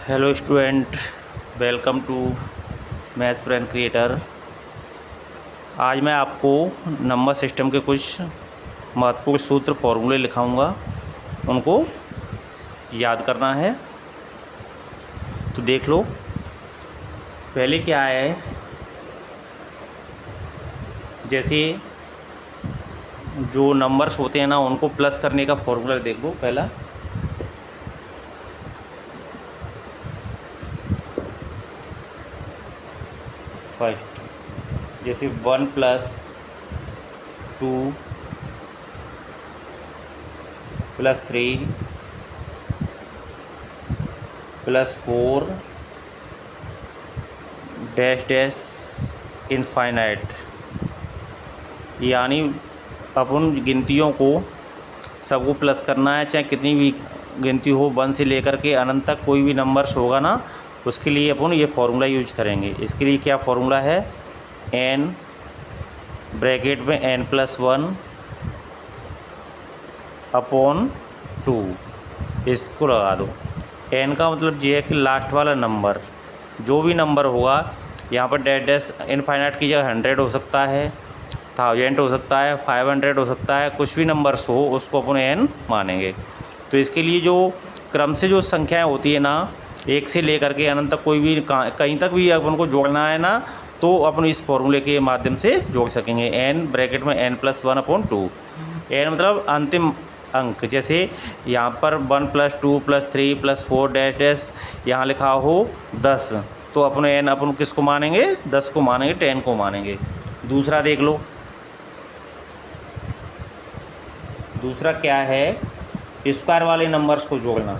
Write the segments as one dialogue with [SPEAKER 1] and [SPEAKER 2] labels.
[SPEAKER 1] Hello student, welcome to maths friend creator. आज मैं आपको नंबर सिस्टम के कुछ महत्वपूर्ण सूत्र फॉर्मूले लिखाऊंगा, उनको याद करना है। तो देख लो, पहले क्या है, जैसे जो नंबर्स होते हैं ना उनको प्लस करने का फॉर्मूला देख लो। पहला फर्स्ट, जैसे 1 + 2 + 3 + 4 डैश डैश इनफाइनाइट, यानी अपन गिनतियों को सबको प्लस करना है, चाहे कितनी भी गिनती हो, 1 से लेकर के अनंत तक कोई भी नंबर्स होगा ना, उसके लिए अपन ये फॉर्मूला यूज करेंगे। इसके लिए क्या फॉर्मूला है, n ब्रैकेट में n+1 अपॉन 2, इसको लगा दो। n का मतलब ये है कि लास्ट वाला नंबर, जो भी नंबर होगा यहाँ पर डैश डैश इनफाइनाइट की जगह 100 हो सकता है, 1000 हो सकता है, 500 हो सकता है, कुछ भी नंबर्स हो उसको अपन n मानेंगे। तो इसके लिए जो क्रम से जो संख्याएं होती है ना, 1 से लेकर के अनंत तक कोई भी कहीं तक भी अपन को जोड़ना है ना, तो अपन इस फॉर्मूले के माध्यम से जोड़ सकेंगे। n ब्रैकेट में n+1 अपॉन 2, n मतलब अंतिम अंक। जैसे यहाँ पर 1 + 2 + 3 + 4 डैश डैश यहाँ लिखा हो 10, तो अपन n अपन किसको मानेंगे, 10 को मानेंगे, 10 को मानेंगे। दूसरा देख लो, दूसरा क्या है, स्क्वायर वाले नंबर्स को जोड़ना,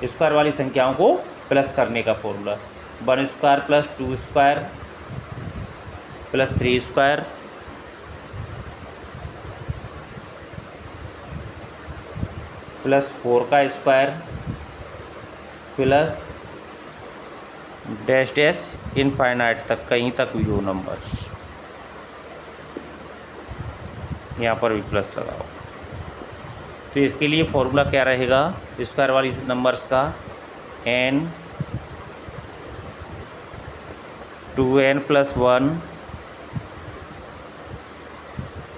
[SPEAKER 1] स्क्वायर वाली संख्याओं को प्लस करने का formula. 1² + 2² + 3² + 4² plus dash dash infinite तक, कहीं तक भी हो नंबर्स, यहाँ पर भी प्लस लगाओ। तो इसके लिए फॉर्मूला क्या रहेगा स्क्वायर वाली नंबर्स का, n 2n+1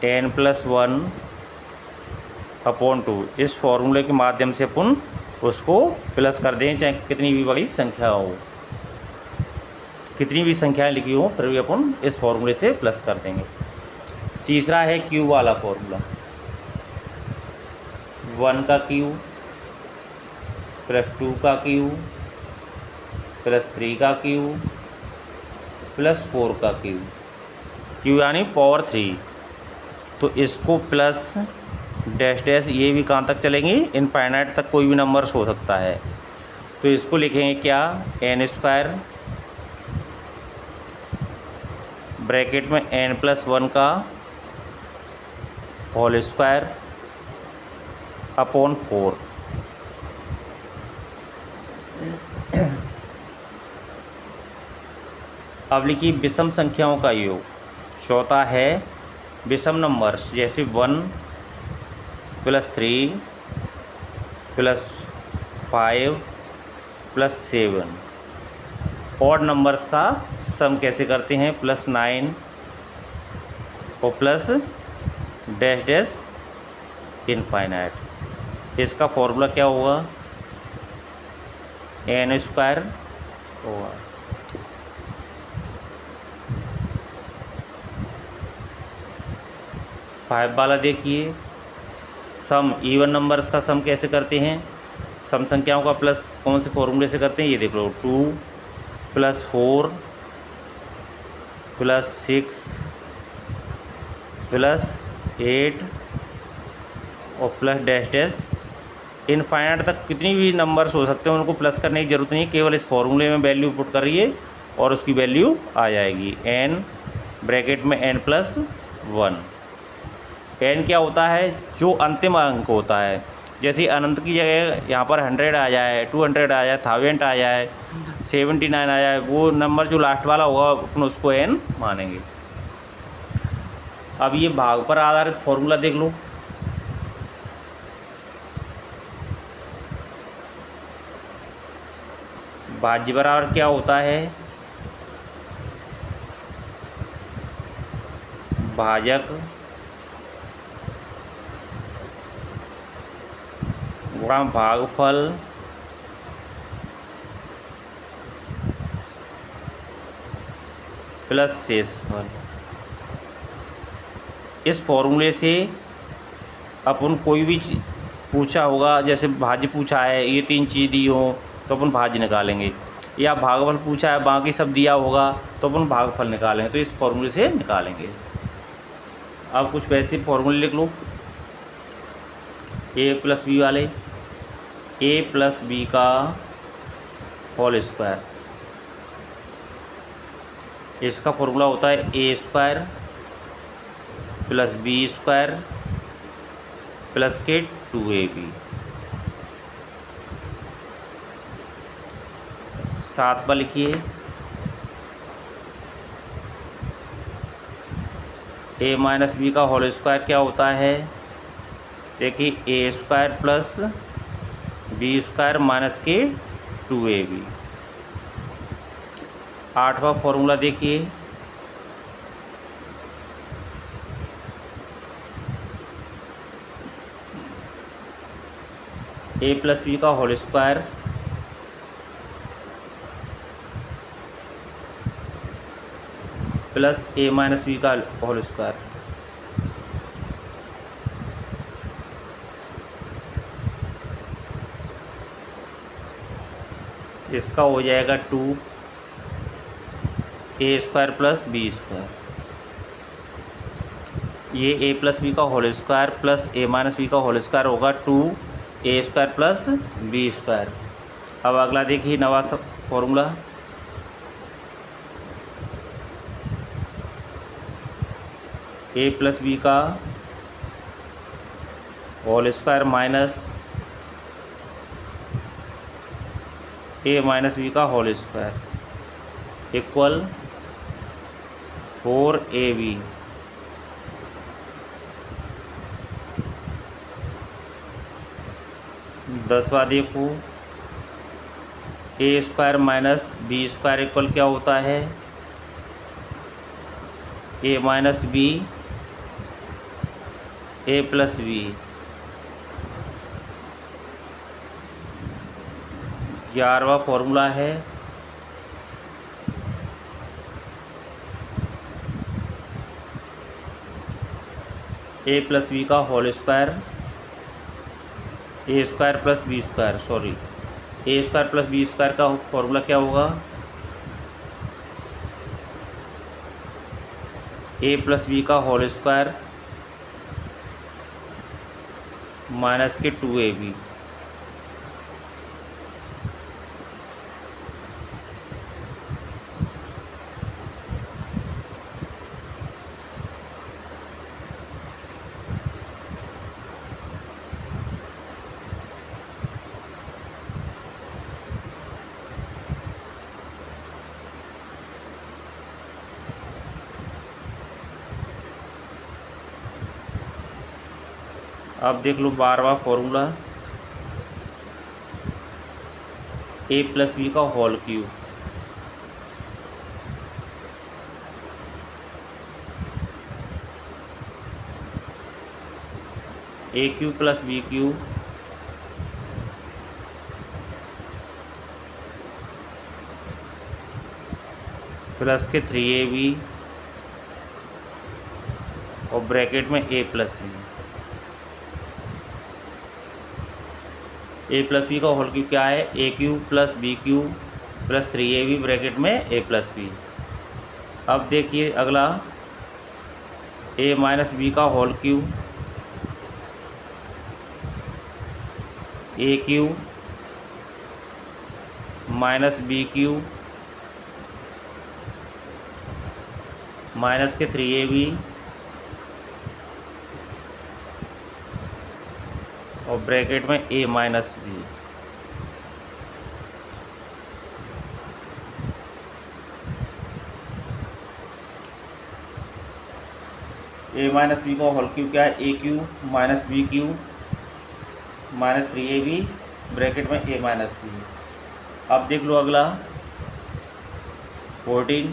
[SPEAKER 1] n+1 अपॉन 2, इस फॉर्मूले के माध्यम से अपन उसको प्लस कर दें, चाहे कितनी भी बड़ी संख्या हो, कितनी भी संख्याएं लिखी हो, फिर भी अपन इस फॉर्मूले से प्लस कर देंगे। तीसरा है क्यू वाला फॉर्मूला, 1 का क्यू + 2 का क्यू + 3 का क्यू + 4 का क्यू, क्यू यानी पावर 3। तो इसको प्लस डैश डैश, ये भी कहाँ तक चलेंगी, इनफाइनाइट तक कोई भी नंबर्स हो सकता है। तो इसको लिखेंगे क्या, n² ब्रैकेट में n+1 का होल स्क्वायर अपॉन 4। अब लिखिए विषम संख्याओं का योग। चौथा है विषम नंबर्स, जैसे 1 + 3 + 5 + 7। ऑड नंबर्स का सम कैसे करते हैं, +9 और प्लस डैश डैश इनफाइनाइट। इसका फॉर्मूला क्या होगा, n² होगा 5 वाला। देखिए सम, इवन नंबर्स का सम कैसे करते हैं, सम संख्याओं का प्लस कौन से फॉर्मूले से करते हैं, ये देख लो, 2 + 4 + 6 + 8 और प्लस डैश डैश इनफाइनाइट तक कितनी भी नंबर्स हो सकते हैं, उनको प्लस करने की ज़रूरत नहीं, केवल इस फॉर्मूले में वैल्यू पुट करिए और उसकी वैल्यू आ जाएगी। n ब्रैकेट में n+1, n क्या होता है, जो अंतिम अंक होता है। जैसे अनंत की जगह यहाँ पर 100 आ जाए, 200 आ जाए, 1000 आ जाए, 79 आ जाए, वो नंबर जो लास्ट वाला होगा अपन उसको n मानेंगे। अब ये भाग पर आधारित फॉर्मूला देख लो, भाज्य बराबर क्या होता है, भाजक गुणा भागफल प्लस शेषफल। इस फॉर्मूले से अपन कोई भी पूछा होगा, जैसे भाज्य पूछा है, ये 3 चीज़ दी हो तो अपन भाज्य निकालेंगे, या भागफल पूछा है बाकी सब दिया होगा तो अपन भागफल निकालेंगे, तो इस फॉर्मूले से निकालेंगे। अब कुछ वैसे फॉर्मूले लिख लो, ए प्लस बी वाले, ए प्लस बी का होल स्क्वायर, इसका फॉर्मूला होता है A square plus B square plus के 2ab। सात पर लिखिए, ए माइनस बी का होल स्क्वायर क्या होता है, देखिए A square plus B square minus के 2ab। आठवां फॉर्मूला देखिए, ए प्लस बी का whole square plus A minus B का होल स्क्वायर, इसका हो जाएगा 2 A square plus B square. ये ए प्लस बी का whole square plus A minus B का होल स्क्वायर होगा 2 A square plus B square. अब अगला देखिए नवा सब फॉर्मूला, ए प्लस बी का whole square minus A minus B का होल स्क्वायर इक्वल 4ab। दसवां देखो, A square minus B square equal क्या होता है, A minus B A plus B. 11वां फॉर्मूला है, ए प्लस बी का whole square, A square plus B square, sorry A square plus B square का formula क्या होगा, ए प्लस बी का होल स्क्वायर माइनस के 2ab। अब देख लो 12वां फॉर्मूला, ए प्लस बी का whole cube A cube plus B cube plus के 3ab और ब्रैकेट में A plus B. A plus B का होल क्यूब क्या है, A cube plus B cube plus 3ab bracket में ए प्लस बी। अब देखिए अगला, ए माइनस बी का whole cube, A cube minus B cube minus के 3ab और ब्रैकेट में A minus B. A minus B का होल क्यूब क्या है, A cube minus B cube minus 3ab bracket में ए माइनस बी। अब देख लो अगला 14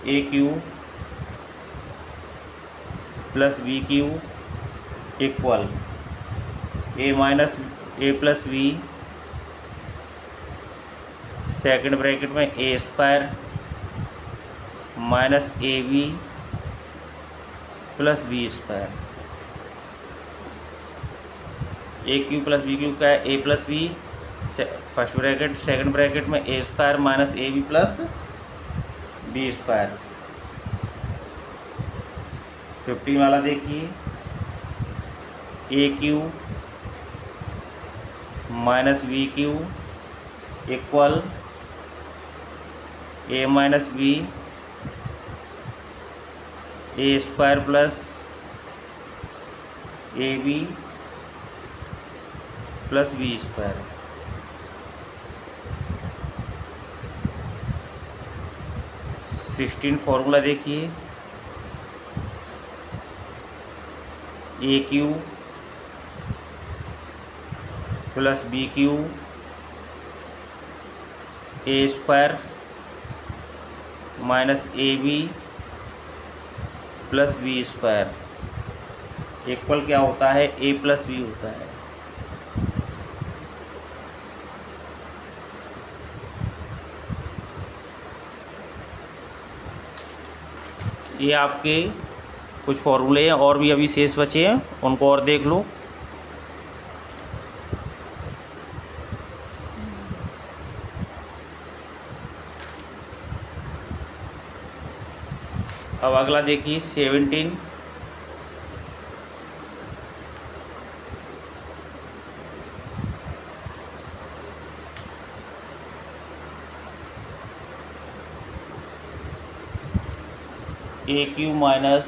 [SPEAKER 1] A cube plus B cube equal A minus A plus B second bracket में A square minus A B plus B square. A cube plus B Q का है A plus B first bracket, second bracket में A square minus A B plus B square. 15 वाला देखिए A cube minus B cube equal A minus B A square plus A B plus B square. Formula देखिए A cube plus B cube A square minus A B plus B square equal क्या होता है A plus B होता है। ये आपके कुछ फॉर्मूले हैं और भी अभी शेष बचे हैं, उनको और देख लो। अब अगला देखिए 17 A cube minus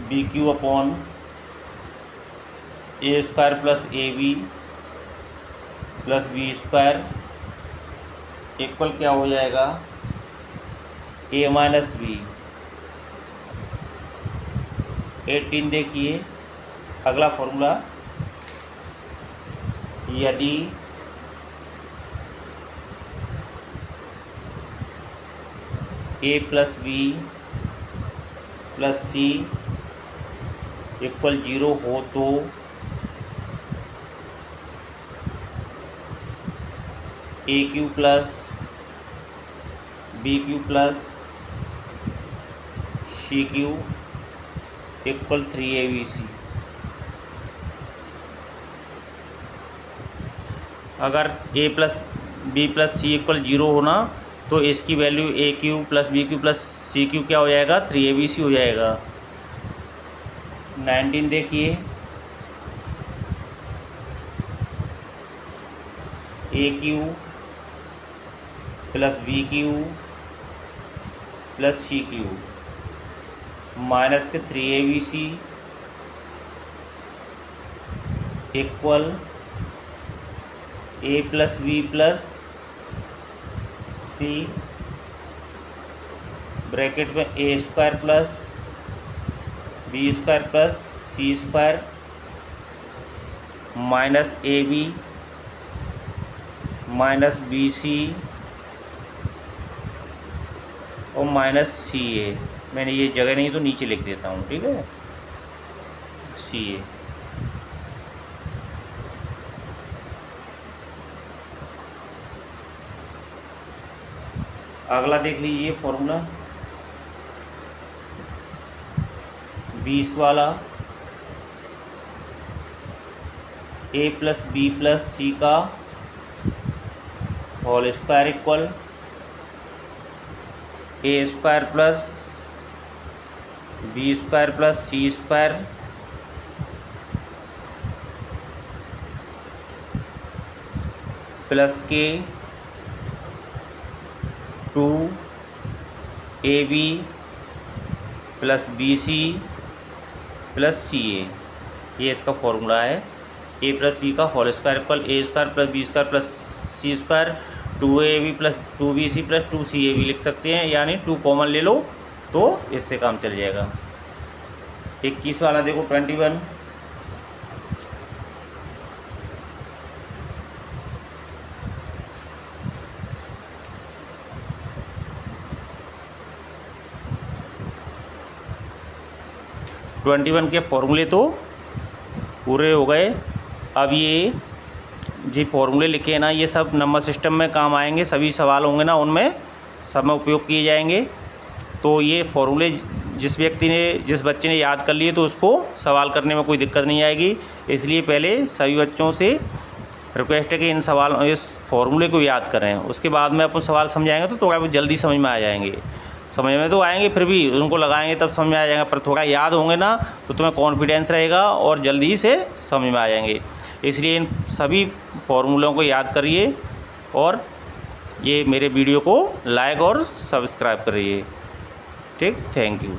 [SPEAKER 1] B cube upon A square plus A B plus B square equal क्या हो जाएगा ए माइनस बी। 18 देखिए अगला फॉर्मूला यदि A plus B plus C equal 0 हो तो A cube plus B cube plus C cube equal 3abc। अगर A plus B plus C equal 0 होना तो इसकी value A cube plus B cube plus C cube क्या हो जाएगा 3abc हो जाएगा। 19 देखिए A cube plus B cube plus C cube minus के 3abc equal A plus B plus C bracket में A square plus B square plus C square minus A B minus B C और minus सी ए। मैंने ये जगह नहीं तो नीचे लिख देता हूँ, ठीक है, सी ए। अगला देख लीजिए फॉर्मूला 20 वाला A plus B plus C का whole square equal A square plus B square plus C square plus के 2ab plus bc plus ca। ये इसका फॉर्मूला है। ए प्लस बी का whole square equal A square plus B square plus C square 2ab plus 2bc plus 2ca लिख सकते हैं, यानी 2 common ले लो तो इससे काम चल जाएगा। 21 वाला देखो 21 21 के फॉर्मूले तो पूरे हो गए। अब ये जी फॉर्मूले लिखे हैं ना, ये सब नंबर सिस्टम में काम आएंगे, सभी सवाल होंगे ना उनमें सब में उपयोग किए जाएंगे। तो ये फॉर्मूले जिस बच्चे ने याद कर लिए तो उसको सवाल करने में कोई दिक्कत नहीं आएगी। इसलिए पहले सभी बच्चों से रिक्वेस्ट है कि इस फॉर्मूले को याद करें, उसके बाद में अपन सवाल समझाएंगे तो थोड़ा जल्दी समझ में आ जाएंगे। समझ में तो आएंगे, फिर भी उनको लगाएंगे तब समझ में आ जाएगा, पर थोड़ा याद होंगे ना तो तुम्हें कॉन्फिडेंस रहेगा और जल्दी से समझ में आ जाएंगे। इसलिए इन सभी फॉर्मूलों को याद करिए और ये मेरे वीडियो को लाइक और सब्सक्राइब करिए। ठीक, थैंक यू।